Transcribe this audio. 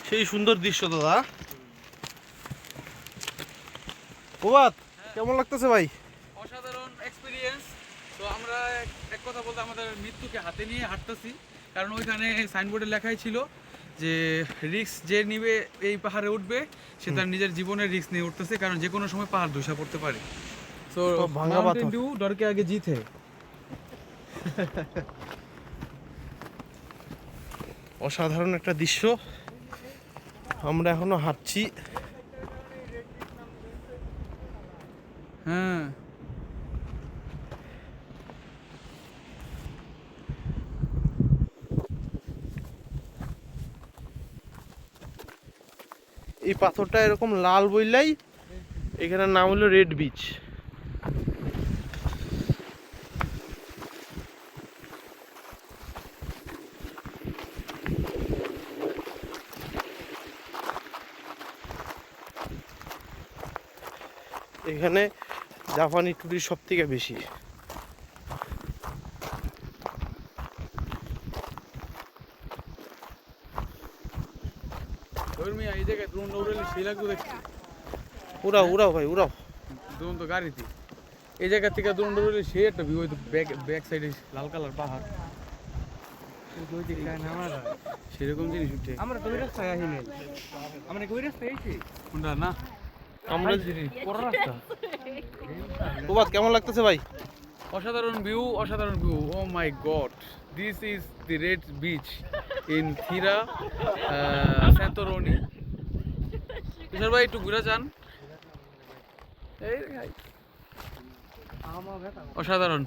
সেই সুন্দর দৃশ্য দাদা। প্রভাত, কেমন লাগতেছে ভাই? অসাধারণ এক্সপিরিয়েন্স। তো আমরা এক কথা বলতে আমাদের মৃত্যুকে হাতে নিয়ে হাঁটতেছি, কারণ ওইখানে সাইনবোর্ডে লেখাই ছিল যে রিস্ক যে নিবে এই পাহাড়ে উঠবে সে তার নিজের জীবনের রিস্ক নিয়ে উঠতেছে, কারণ যে কোনো সময় পাহাড় ধসে পড়তে পারে। সো সব ভাঙা মাউন্টেন পাথর। ডিউ ডর কে আগে জিত হে। অসাধারণ একটা দৃশ্য। আমরা এখনো হাঁটছি। হ্যাঁ, এই পাথরটা এরকম লাল বইলাই এখানে নাম হলো রেড বিচ। এখানে জাপানি টুরিস্ট সব থেকে বেশি। ধর্মিয়া এই জায়গায় দ্রোণ দৌড়ালে সেই লাগবে দেখতে। উড়াও উড়াও ভাই উড়াও। দ্রোণ তো গাড়িতে, এই জায়গা থেকে দ্রোণ দৌড়ালে সেই একটা ভিউ। ব্যাক সাইডে লাল কালার পাহাড়, সেরকম জিনিস উঠে। আমরা তো ওই রাস্তায় আসি নাই, আমরা কি ওই রাস্তায় আইছি? কোনটা না আমরা পর রাস্তা। প্রভাত, কেমন লাগতেছে ভাই? অসাধারণ ভিউ, অসাধারণ view. Oh my god, this is the Red Beach in Thira Santorini. Tushar ভাই একটু ঘুরে যান। এই ভাই, অসাধারণ।